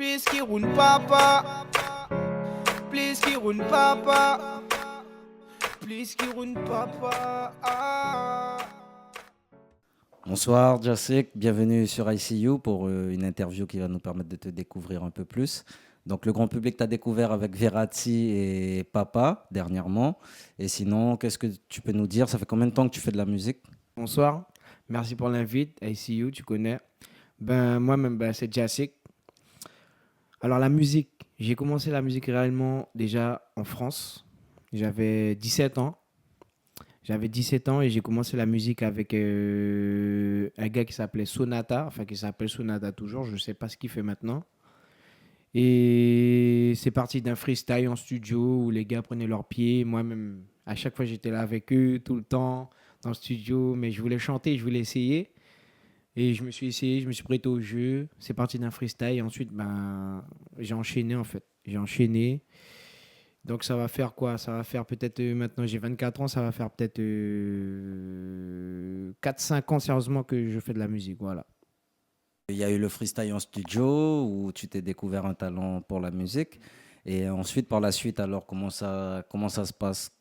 Please Kirun Papa. Please Kirun Papa. Please Kirun Papa. Bonsoir Jacek, bienvenue sur ICU pour une interview qui va nous permettre de te découvrir un peu plus. Donc le grand public t'a découvert avec Verratti et Papa dernièrement. Et sinon, qu'est-ce que tu peux nous dire? Ça fait combien de temps que tu fais de la musique? Bonsoir, merci pour l'invite. ICU, tu connais. Moi-même, c'est Jacek. Alors, la musique, j'ai commencé la musique réellement déjà en France. J'avais 17 ans. J'avais 17 ans et j'ai commencé la musique avec un gars qui s'appelait Sonata, enfin qui s'appelle Sonata toujours, je ne sais pas ce qu'il fait maintenant. Et c'est parti d'un freestyle en studio où les gars prenaient leurs pieds. Moi-même, à chaque fois, j'étais là avec eux tout le temps dans le studio, mais je voulais chanter, je voulais essayer. Et je me suis essayé, je me suis prêté au jeu. C'est parti d'un freestyle. Et ensuite, j'ai enchaîné en fait. J'ai enchaîné. Donc ça va faire quoi? Ça va faire peut-être maintenant, j'ai 24 ans, ça va faire peut-être 4-5 ans sérieusement que je fais de la musique. Voilà. Il y a eu le freestyle en studio où tu t'es découvert un talent pour la musique. Et ensuite, par la suite, alors, comment ça se passe?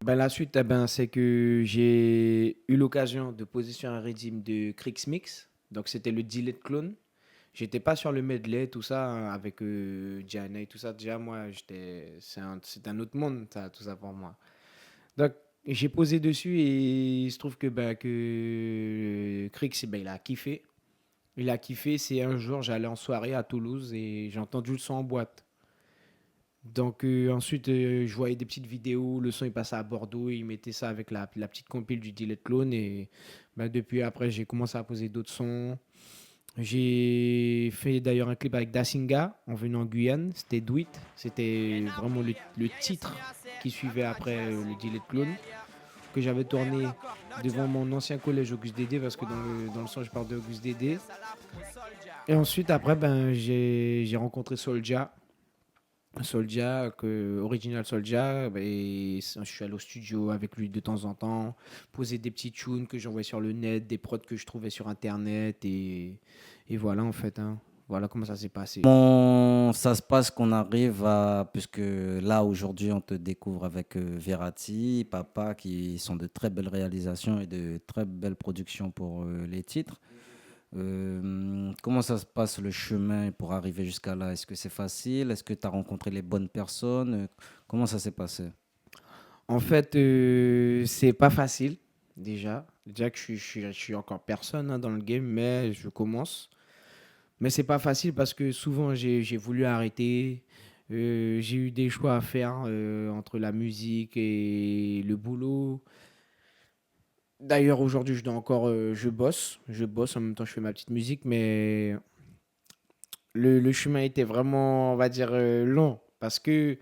La suite, c'est que j'ai eu l'occasion de poser sur un régime de Crix Mix. Donc c'était le delay de clone. J'étais pas sur le medley, tout ça, hein, avec Diana et tout ça. Déjà, moi, c'est un autre monde, ça, tout ça pour moi. Donc, j'ai posé dessus et il se trouve que Crix, il a kiffé. Il a kiffé. C'est un jour, j'allais en soirée à Toulouse et j'ai entendu le son en boîte. Donc, ensuite, je voyais des petites vidéos. Le son, il passait à Bordeaux. Et il mettait ça avec la petite compile du Delete Clone. Et depuis, après, j'ai commencé à poser d'autres sons. J'ai fait d'ailleurs un clip avec Dacinga en venant en Guyane. C'était Do It. C'était vraiment le titre qui suivait après le Delete Clone que j'avais tourné devant mon ancien collège Auguste Dédé parce que dans le son je parle de Auguste Dédé. Et ensuite après j'ai rencontré Soulja, Original Soulja, et je suis allé au studio avec lui de temps en temps, poser des petits tunes que j'envoyais sur le net, des prods que je trouvais sur internet, et voilà en fait, hein. Voilà comment ça s'est passé. Comment ça se passe qu'on arrive à, puisque là aujourd'hui on te découvre avec Verratti, Papa, qui sont de très belles réalisations et de très belles productions pour les titres. Comment ça se passe le chemin pour arriver jusqu'à là? Est-ce que c'est facile? Est-ce que tu as rencontré les bonnes personnes? Comment ça s'est passé? En fait, c'est pas facile déjà. Déjà que je suis encore personne hein, dans le game, mais je commence. Mais c'est pas facile parce que souvent j'ai voulu arrêter. J'ai eu des choix à faire entre la musique et le boulot. D'ailleurs, aujourd'hui, je bosse en même temps, je fais ma petite musique, mais le chemin était vraiment, on va dire, long parce que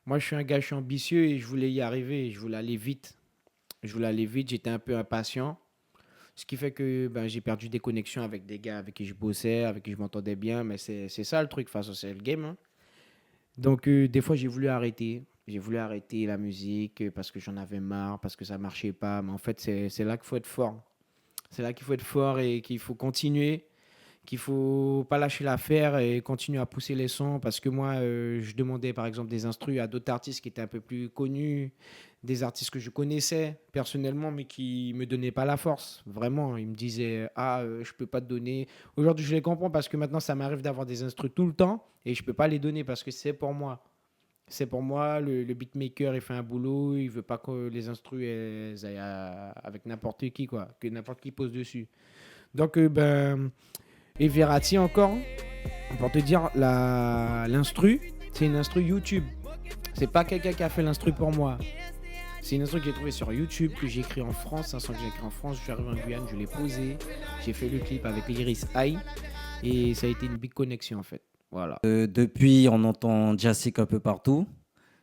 moi, je suis ambitieux et je voulais y arriver, je voulais aller vite. Je voulais aller vite, j'étais un peu impatient. Ce qui fait que j'ai perdu des connexions avec des gars avec qui je bossais, avec qui je m'entendais bien, mais c'est ça le truc, face c'est le game, hein. Donc, des fois, j'ai voulu arrêter. J'ai voulu arrêter la musique parce que j'en avais marre, parce que ça marchait pas. Mais en fait, c'est là qu'il faut être fort. C'est là qu'il faut être fort et qu'il faut continuer, qu'il faut pas lâcher l'affaire et continuer à pousser les sons. Parce que moi, je demandais par exemple des instrus à d'autres artistes qui étaient un peu plus connus, des artistes que je connaissais personnellement, mais qui me donnaient pas la force. Vraiment, ils me disaient ah, je peux pas te donner. Aujourd'hui, je les comprends parce que maintenant, ça m'arrive d'avoir des instrus tout le temps et je peux pas les donner parce que c'est pour moi. C'est pour moi, le beatmaker, il fait un boulot, il veut pas que les instrus elles aillent avec n'importe qui, quoi, que n'importe qui pose dessus. Donc, et Verratti encore, pour te dire, l'instru, c'est une instru YouTube. C'est pas quelqu'un qui a fait l'instru pour moi. C'est une instru que j'ai trouvée sur YouTube, que j'ai écrit en France, un son que j'ai écrit en France. Je suis arrivé en Guyane, je l'ai posé. J'ai fait le clip avec l'Iris High. Et ça a été une big connexion en fait. Voilà. Depuis, on entend Jacek un peu partout,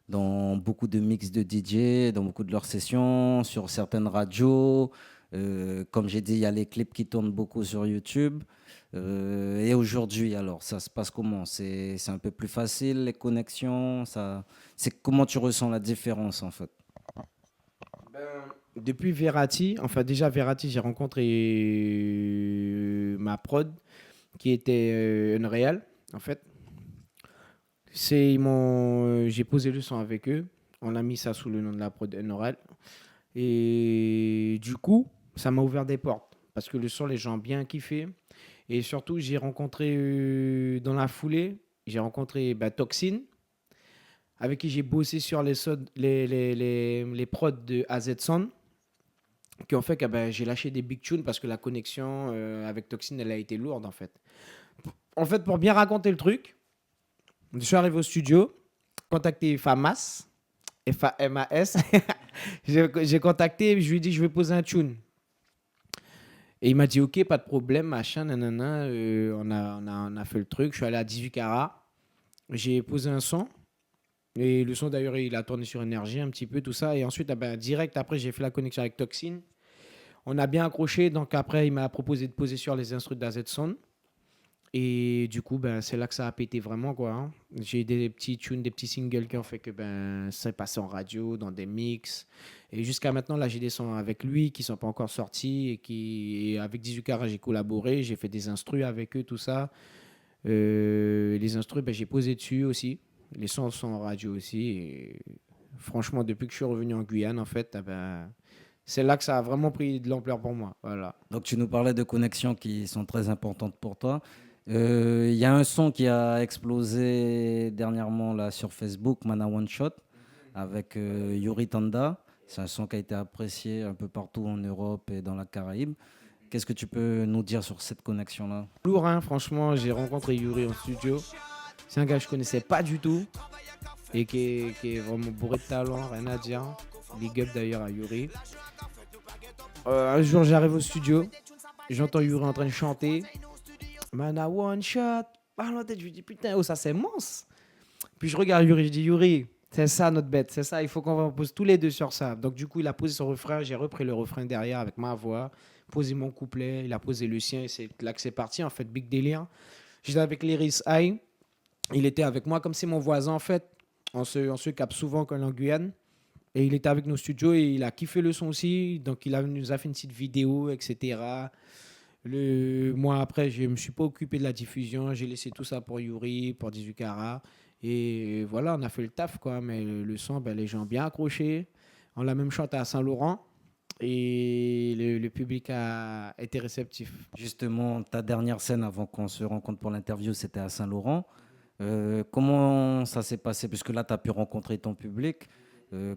dans beaucoup de mix de DJ, dans beaucoup de leurs sessions, sur certaines radios. Comme j'ai dit, il y a les clips qui tournent beaucoup sur YouTube. Et aujourd'hui, alors, ça se passe comment? C'est un peu plus facile, les connexions, c'est comment tu ressens la différence en fait? Depuis Verratti, enfin déjà Verratti, j'ai rencontré ma prod qui était Unreal en fait. J'ai posé le son avec eux. On a mis ça sous le nom de la prod Norel. Et du coup, ça m'a ouvert des portes. Parce que le son, les gens ont bien kiffé. Et surtout, j'ai rencontré dans la foulée, j'ai rencontré Toxin, avec qui j'ai bossé sur les prods de AZ Sound, qui ont fait que j'ai lâché des big tunes parce que la connexion avec Toxin, elle a été lourde en fait. En fait, pour bien raconter le truc, je suis arrivé au studio, contacté FAMAS, FAMAS. J'ai contacté, je lui ai dit je vais poser un tune. Et il m'a dit ok, pas de problème, machin, nanana. On a fait le truc. Je suis allé à 18 carats. J'ai posé un son. Et le son d'ailleurs, il a tourné sur énergie un petit peu, tout ça. Et ensuite, direct après, j'ai fait la connexion avec Toxin. On a bien accroché. Donc après, il m'a proposé de poser sur les instruments d'AZ Sound. Et du coup, c'est là que ça a pété vraiment, quoi, hein. J'ai des petits tunes, des petits singles qui ont fait que ça est passé en radio, dans des mix. Et jusqu'à maintenant, là, j'ai des sons avec lui qui ne sont pas encore sortis. Et avec 18 Carats, j'ai collaboré. J'ai fait des instrus avec eux, tout ça. Les instrus, j'ai posé dessus aussi. Les sons sont en radio aussi. Et franchement, depuis que je suis revenu en Guyane, en fait, c'est là que ça a vraiment pris de l'ampleur pour moi. Voilà. Donc tu nous parlais de connexions qui sont très importantes pour toi. Il y a un son qui a explosé dernièrement là, sur Facebook, Mana One Shot, avec Yuri Tanda. C'est un son qui a été apprécié un peu partout en Europe et dans la Caraïbe. Qu'est-ce que tu peux nous dire sur cette connexion-là? Lourd, hein, franchement, j'ai rencontré Yuri en studio. C'est un gars que je connaissais pas du tout et qui est vraiment bourré de talent, rien à dire. Big up d'ailleurs à Yuri. Un jour, j'arrive au studio, j'entends Yuri en train de chanter. Mana One Shot. Par la tête, je lui dis putain, oh, ça c'est immense. Puis je regarde Yuri, je dis Yuri, c'est ça notre bête, c'est ça, il faut qu'on pose tous les deux sur ça. Donc du coup, il a posé son refrain, j'ai repris le refrain derrière avec ma voix, posé mon couplet, il a posé le sien et c'est là que c'est parti en fait, big délire. J'étais avec l'Iris High, il était avec moi comme c'est mon voisin en fait. On se capte souvent quand on est en Guyane. Et il était avec nos studios et il a kiffé le son aussi. Donc nous a fait une petite vidéo, etc. Le mois après, je ne me suis pas occupé de la diffusion. J'ai laissé tout ça pour Yuri, pour 18 Carats. Et voilà, on a fait le taf, quoi. Mais le son, les gens ont bien accroché. On l'a même chanté à Saint-Laurent. Et le public a été réceptif. Justement, ta dernière scène avant qu'on se rencontre pour l'interview, c'était à Saint-Laurent. Comment ça s'est passé? Puisque là, tu as pu rencontrer ton public.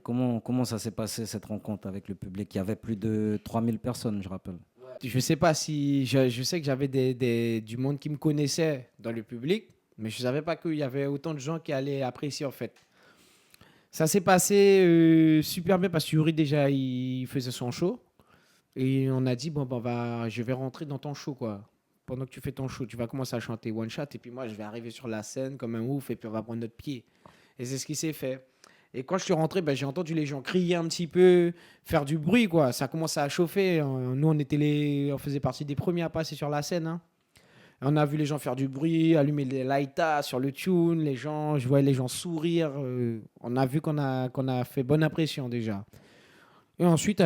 Comment ça s'est passé cette rencontre avec le public? Il y avait plus de 3000 personnes, je rappelle. Je sais pas si. Je sais que j'avais du monde qui me connaissait dans le public, mais je ne savais pas qu'il y avait autant de gens qui allaient apprécier en fait. Ça s'est passé super bien parce que Yuri déjà il faisait son show et on a dit bon je vais rentrer dans ton show quoi. Pendant que tu fais ton show, tu vas commencer à chanter One Shot et puis moi je vais arriver sur la scène comme un ouf et puis on va prendre notre pied. Et c'est ce qui s'est fait. Et quand je suis rentré, j'ai entendu les gens crier un petit peu, faire du bruit, quoi. Ça commençait à chauffer. Nous, on faisait partie des premiers à passer sur la scène, hein. On a vu les gens faire du bruit, allumer les lightas sur le tune. Je voyais les gens sourire. On a vu qu'on a fait bonne impression déjà. Et ensuite,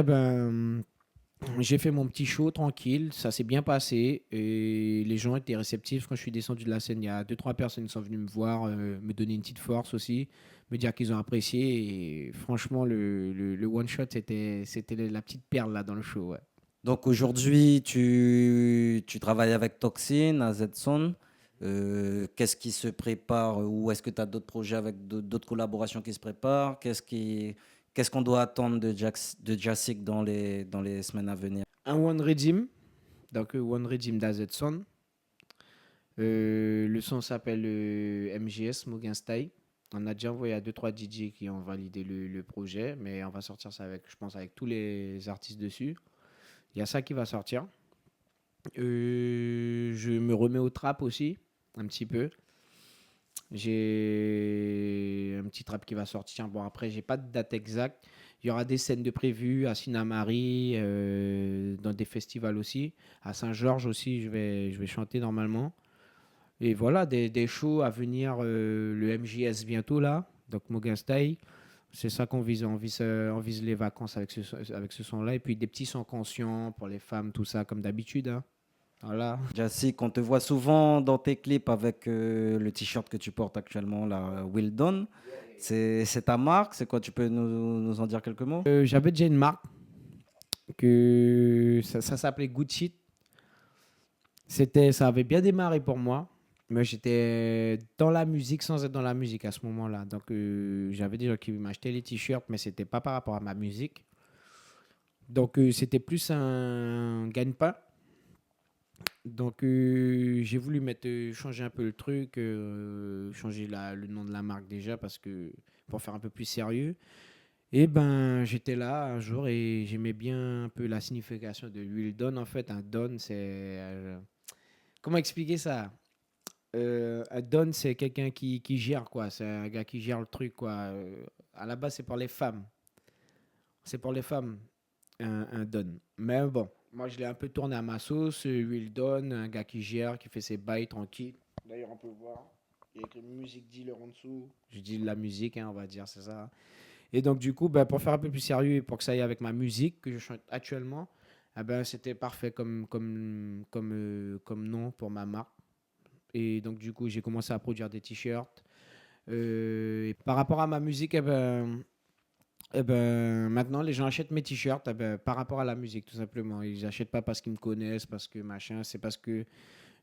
j'ai fait mon petit show tranquille. Ça s'est bien passé. Et les gens étaient réceptifs. Quand je suis descendu de la scène, il y a 2-3 personnes qui sont venues me voir, me donner une petite force aussi, me dire qu'ils ont apprécié. Et franchement, le one shot, c'était la petite perle là dans le show. Ouais. Donc aujourd'hui, tu travailles avec Toxin, à Zson. Qu'est-ce qui se prépare? Ou est-ce que tu as d'autres projets avec d'autres collaborations qui se préparent? Qu'est-ce qu'on doit attendre de Jassik dans les semaines à venir? Un One Redeem, donc One Redeem d'AZ Sound. Le son s'appelle MGS, Mugen Style. On a déjà envoyé à 2-3 DJ qui ont validé le projet, mais on va sortir ça je pense, avec tous les artistes dessus. Il y a ça qui va sortir. Je me remets au trap aussi, un petit peu. J'ai un petit trap qui va sortir. Bon, après, j'ai pas de date exacte. Il y aura des scènes de prévues à Sinamari, dans des festivals aussi. À Saint-Georges aussi, je vais chanter normalement. Et voilà, des shows à venir, le MJS bientôt là, donc Mugen Style. C'est ça qu'on vise. On vise les vacances avec ce son-là. Et puis des petits sons conscients pour les femmes, tout ça, comme d'habitude, hein. Voilà. Jassik, on te voit souvent dans tes clips avec le t-shirt que tu portes actuellement, là, Will Done. C'est ta marque, c'est quoi? Tu peux nous en dire quelques mots? J'avais déjà une marque que ça s'appelait Good Shit. Ça avait bien démarré pour moi, mais j'étais dans la musique sans être dans la musique à ce moment-là. Donc j'avais des gens qui m'achetaient les t-shirts, mais c'était pas par rapport à ma musique. Donc c'était plus un gagne-pain. Donc j'ai voulu changer un peu le truc, changer le nom de la marque déjà parce que pour faire un peu plus sérieux. Et ben j'étais là un jour et j'aimais bien un peu la signification de Will Don. En fait, un Don, c'est comment expliquer ça? Un Don, c'est quelqu'un qui gère quoi. C'est un gars qui gère le truc quoi. À la base, c'est pour les femmes. C'est pour les femmes un Don. Mais bon, moi je l'ai un peu tourné à ma sauce. Will Don, un gars qui gère, qui fait ses bails tranquille. D'ailleurs, on peut voir. Il y a écrit musique dealer en dessous. Je dis la musique, hein, on va dire, c'est ça. Et donc, du coup, ben, pour faire un peu plus sérieux et pour que ça aille avec ma musique que je chante actuellement, eh ben, c'était parfait comme nom pour ma marque. Et donc, du coup, j'ai commencé à produire des t-shirts. Et par rapport à ma musique, maintenant, les gens achètent mes t-shirts par rapport à la musique, tout simplement. Ils n'achètent pas parce qu'ils me connaissent, parce que machin, c'est parce que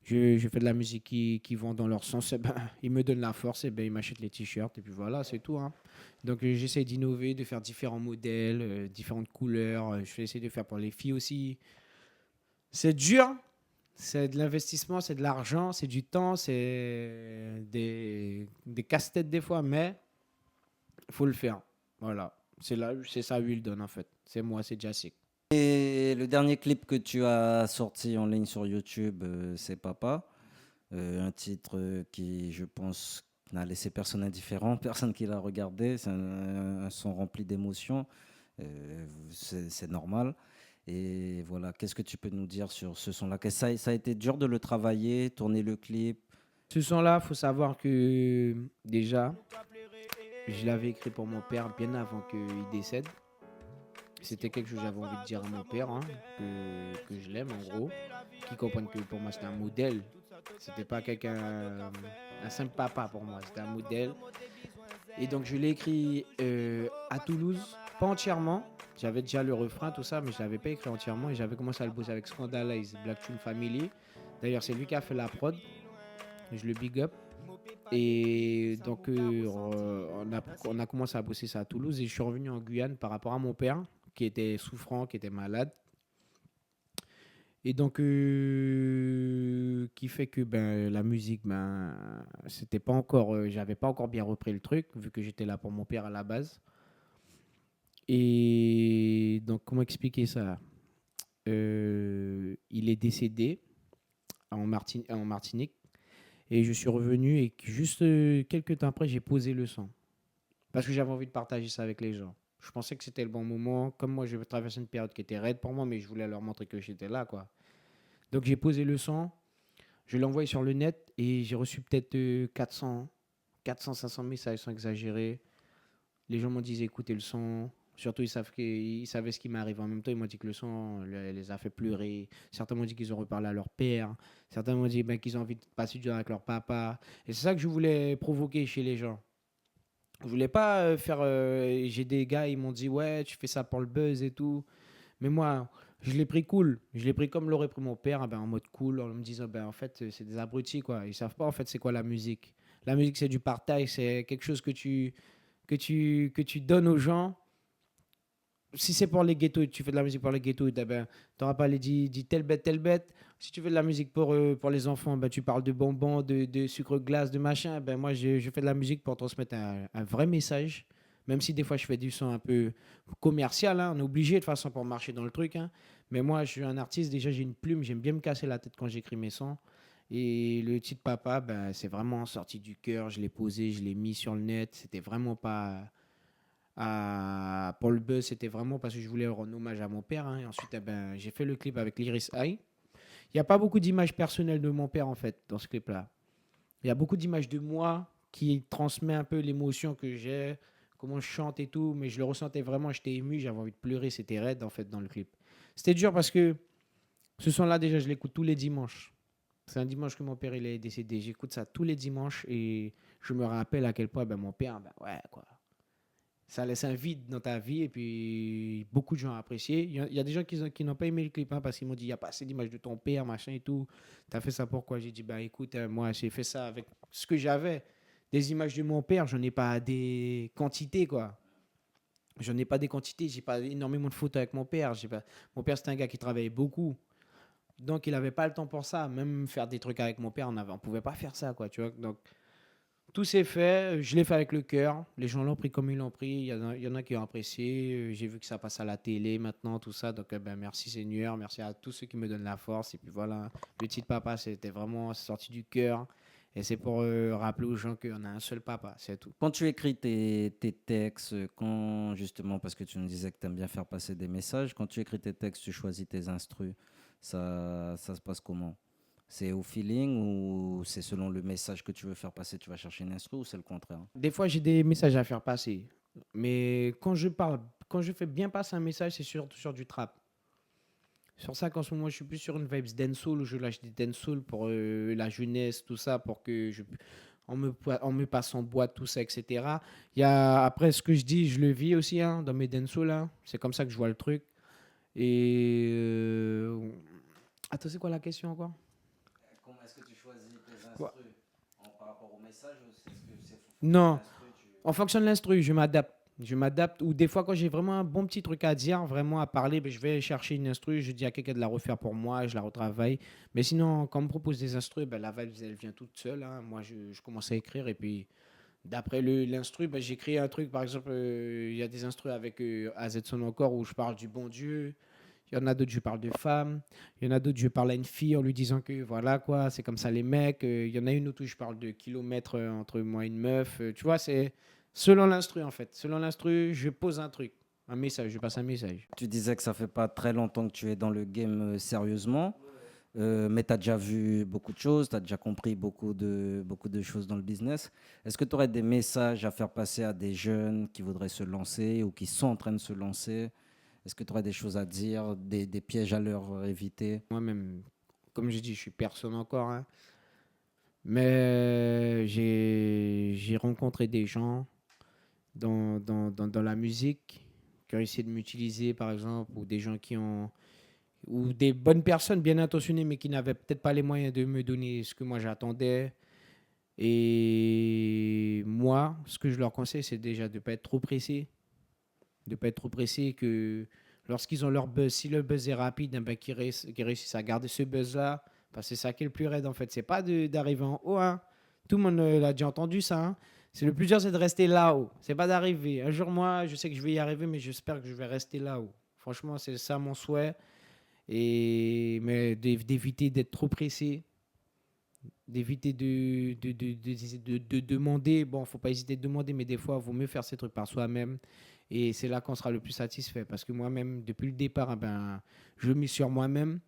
je fais de la musique qui vont dans leur sens. Ils me donnent la force, ils m'achètent les t-shirts, et puis voilà, c'est tout, hein. Donc, j'essaie d'innover, de faire différents modèles, différentes couleurs. Je vais essayer de faire pour les filles aussi. C'est dur, c'est de l'investissement, c'est de l'argent, c'est du temps, c'est des casse-têtes des fois, mais il faut le faire. Voilà. C'est ça, Will donne en fait. C'est moi, c'est Jassik. Et le dernier clip que tu as sorti en ligne sur YouTube, c'est Papa. Un titre qui, je pense, n'a laissé personne indifférent, personne qui l'a regardé. C'est un son rempli d'émotions. C'est normal. Et voilà, qu'est-ce que tu peux nous dire sur ce son-là? Que ça a été dur de le travailler, tourner le clip. Ce son-là, il faut savoir que déjà, je l'avais écrit pour mon père bien avant qu'il décède. C'était quelque chose que j'avais envie de dire à mon père, hein, que je l'aime en gros, qu'il comprenne que pour moi c'était un modèle. C'était pas quelqu'un, un simple papa pour moi, c'était un modèle. Et donc je l'ai écrit à Toulouse, pas entièrement. J'avais déjà le refrain, tout ça, mais je l'avais pas écrit entièrement. Et j'avais commencé à le bosser avec Scandalize, Black Tune Family. D'ailleurs, c'est lui qui a fait la prod. Je le big up. Et donc, on a commencé à bosser ça à Toulouse. Et je suis revenu en Guyane par rapport à mon père, qui était souffrant, qui était malade. Et donc, qui fait que la musique, c'était pas encore, j'avais pas encore bien repris le truc, vu que j'étais là pour mon père à la base. Et donc, comment expliquer ça? Il est décédé en Martinique. Et je suis revenu et juste quelques temps après, j'ai posé le son. Parce que j'avais envie de partager ça avec les gens. Je pensais que c'était le bon moment. Comme moi, je traversais une période qui était raide pour moi, mais je voulais leur montrer que j'étais là, quoi. Donc j'ai posé le son, je l'ai envoyé sur le net et j'ai reçu peut-être 500 messages sans exagérer. Les gens m'ont dit écoutez le son. Surtout, ils savaient ce qui m'arrive. En même temps, ils m'ont dit que le son les a fait pleurer. Certains m'ont dit qu'ils ont reparlé à leur père. Certains m'ont dit qu'ils ont envie de passer du temps avec leur papa. Et c'est ça que je voulais provoquer chez les gens. Je voulais pas faire. J'ai des gars, ils m'ont dit ouais, tu fais ça pour le buzz et tout. Mais moi, je l'ai pris cool. Je l'ai pris comme l'aurait pris mon père, en mode cool, en me disant en fait, c'est des abrutis quoi. Ils savent pas en fait c'est quoi la musique. La musique, c'est du partage, c'est quelque chose que tu donnes aux gens. Si c'est pour les ghettos, tu fais de la musique pour les ghettos, tu n'auras pas les dit telle bête, telle bête. Si tu fais de la musique pour les enfants, tu parles de bonbons, de sucre glace, de machin. Moi, je fais de la musique pour transmettre un vrai message. Même si des fois, je fais du son un peu commercial. Hein. On est obligé de toute façon pour marcher dans le truc. Hein. Mais moi, je suis un artiste. Déjà, j'ai une plume. J'aime bien me casser la tête quand j'écris mes sons. Et le titre Papa, c'est vraiment sorti du cœur. Je l'ai posé, je l'ai mis sur le net. C'était vraiment pas pour le buzz, c'était vraiment parce que je voulais rendre hommage à mon père. Hein. Et ensuite, j'ai fait le clip avec l'Iris Eye. Il n'y a pas beaucoup d'images personnelles de mon père, en fait, dans ce clip-là. Il y a beaucoup d'images de moi qui transmet un peu l'émotion que j'ai, comment je chante et tout, mais je le ressentais vraiment, j'étais ému, j'avais envie de pleurer, c'était raide, en fait, dans le clip. C'était dur parce que Ce son-là, déjà, je l'écoute tous les dimanches. C'est un dimanche que mon père il est décédé. J'écoute ça tous les dimanches et je me rappelle à quel point ben, mon père, ben, ouais, quoi. Ça laisse un vide dans ta vie et puis beaucoup de gens ont apprécié. Il y a des gens qui n'ont pas aimé le clip hein, parce qu'ils m'ont dit il n'y a pas assez d'images de ton père, machin et tout. Tu as fait ça pourquoi? J'ai dit bah écoute, moi j'ai fait ça avec ce que j'avais. Des images de mon père, j'en ai pas des quantités quoi. J'en ai pas des quantités, j'ai pas énormément de photos avec mon père. J'ai pas... Mon père c'était un gars qui travaillait beaucoup. Donc il n'avait pas le temps pour ça. Même faire des trucs avec mon père, on pouvait pas faire ça quoi, tu vois. Donc tout s'est fait, je l'ai fait avec le cœur. Les gens l'ont pris comme ils l'ont pris. Il y en a qui ont apprécié. J'ai vu que ça passe à la télé maintenant, tout ça. Donc, ben, merci Seigneur. Merci à tous ceux qui me donnent la force. Et puis voilà, Petit Papa, c'était vraiment sorti du cœur. Et c'est pour rappeler aux gens qu'on a un seul papa, c'est tout. Quand tu écris tes textes, quand justement, parce que tu nous disais que tu aimes bien faire passer des messages, quand tu écris tes textes, tu choisis tes instrus, ça se passe comment? C'est au feeling ou c'est selon le message que tu veux faire passer, tu vas chercher une instru ou c'est le contraire? Des fois, j'ai des messages à faire passer. Mais quand je fais bien passer un message, c'est surtout sur du trap. Sur ça qu'en ce moment, je suis plus sur une vibes dancehall où je lâche des dancehall pour la jeunesse, tout ça, pour que on me passe en boîte, tout ça, etc. Après, ce que je dis, je le vis aussi hein, dans mes dancehall. Là. C'est comme ça que je vois le truc. Et. Attends, c'est quoi la question encore? Comment est-ce que tu choisis tes Quoi? instrus par rapport au message ou est-ce que c'est Non, en fonction de l'instru, je m'adapte. Je m'adapte. Ou des fois, quand j'ai vraiment un bon petit truc à dire, vraiment à parler, ben, je vais chercher une instru. Je dis à quelqu'un de la refaire pour moi, je la retravaille. Mais sinon, quand on me propose des instrus, ben, la vibe, elle vient toute seule. Hein. Moi, je commence à écrire et puis d'après l'instru, ben, j'écris un truc. Par exemple, il y a des instrus avec AZ Son encore où je parle du bon Dieu. Il y en a d'autres, je parle de femmes. Il y en a d'autres, je parle à une fille en lui disant que voilà quoi, c'est comme ça les mecs. Il y en a une autre où je parle de kilomètres entre moi et une meuf. Tu vois, c'est selon l'instru en fait. Selon l'instru, je pose un truc, un message, je passe un message. Tu disais que ça fait pas très longtemps que tu es dans le game sérieusement, mais tu as déjà vu beaucoup de choses, tu as déjà compris beaucoup de choses dans le business. Est-ce que tu aurais des messages à faire passer à des jeunes qui voudraient se lancer ou qui sont en train de se lancer? Est-ce que tu aurais des choses à dire, des pièges à leur éviter? Moi-même, comme je dis, je suis personne encore. Hein. Mais j'ai rencontré des gens dans la musique qui ont essayé de m'utiliser, par exemple, ou des gens qui ont ou des bonnes personnes bien intentionnées, mais qui n'avaient peut-être pas les moyens de me donner ce que moi j'attendais. Et moi, ce que je leur conseille, c'est déjà de ne pas être trop pressé. De ne pas être trop pressé, que lorsqu'ils ont leur buzz, si le buzz est rapide, eh ben, qu'ils réussissent à garder ce buzz-là. Parce que c'est ça qui est le plus raide, en fait. C'est pas d'arriver en haut. Hein. Tout le monde l'a déjà entendu, ça. Hein. C'est le plus dur, c'est de rester là-haut. C'est pas d'arriver. Un jour, moi, je sais que je vais y arriver, mais j'espère que je vais rester là-haut. Franchement, c'est ça mon souhait. Mais d'éviter d'être trop pressé, d'éviter de demander. Bon, faut pas hésiter de demander, mais des fois, il vaut mieux faire ces trucs par soi-même. Et c'est là qu'on sera le plus satisfait. Parce que moi-même, depuis le départ, eh ben, je mise sur moi-même.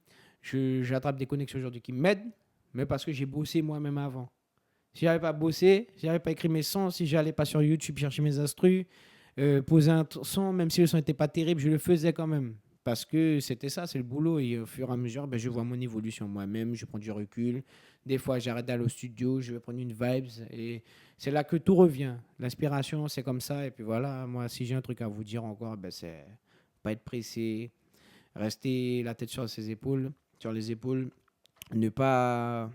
J'attrape des connexions aujourd'hui qui m'aident, mais parce que j'ai bossé moi-même avant. Si j'avais pas bossé, si j'avais pas écrit mes sons, si j'allais pas sur YouTube chercher mes instrus, poser un son, même si le son n'était pas terrible, je le faisais quand même. Parce que c'était ça, c'est le boulot. Et au fur et à mesure, ben, je vois mon évolution moi-même, je prends du recul. Des fois, j'arrête d'aller au studio, je vais prendre une vibes. Et c'est là que tout revient. L'inspiration, c'est comme ça. Et puis voilà, moi, si j'ai un truc à vous dire encore, ben, c'est pas être pressé, rester la tête sur ses épaules, sur les épaules, ne pas,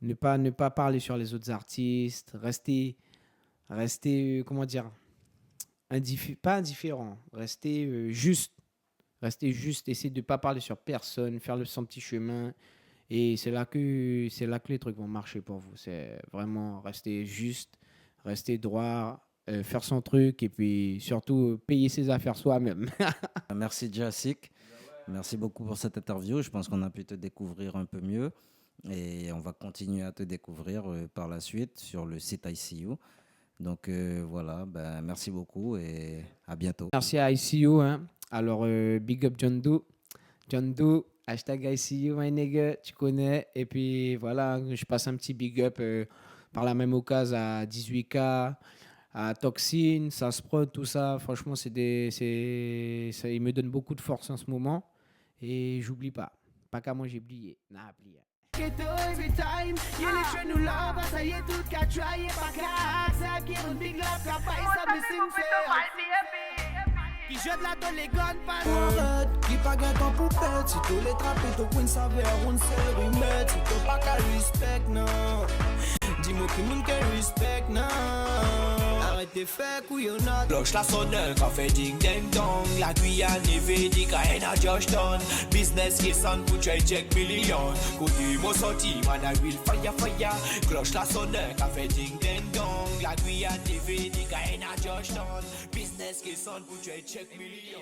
ne pas parler sur les autres artistes, rester comment dire, pas indifférent, rester juste, essayer de ne pas parler sur personne, faire son petit chemin. Et c'est là que les trucs vont marcher pour vous. C'est vraiment rester juste, rester droit, faire son truc et puis surtout payer ses affaires soi-même. Merci Jacik, merci beaucoup pour cette interview. Je pense qu'on a pu te découvrir un peu mieux et on va continuer à te découvrir par la suite sur le site ICU. Donc voilà, ben, merci beaucoup et à bientôt. Merci à ICU. Hein. Alors, big up John Doe. John Doe, hashtag ICU, my nigga, tu connais. Et puis voilà, je passe un petit big up par la même occasion à 18K, à Toxin, Sasprod, tout ça. Franchement, ça, il me donne beaucoup de force en ce moment. Et j'oublie pas. Pas qu'à manger plié. N'a plié. Ghetto every time, y'a les genoux là, bah ça y est, tout qu'à try, y'a pas qu'à, ça qui est une big love, la paille, ça me signe qui jette là dans les guns, pas Arrête, qui pas gain temps pour perdre. Si tous les trappés, ton queen savait on se remettre. Si t'as pas qu'à respect, non. Dis-moi qui moun qu'à respect, non. Arrête tes faits, couillonnade. Cloche la sonneur, qu'a fait ding ding dong. La Guyane est védi, qu'a en a Georgetown. Business qui sonne pour check million. Côté mo sorti, man a real fire. Cloche la sonneur, qu'a fait ding ding dong. La Guyane est védi, qu'a en a Georgetown. Business qui sonne pour check million.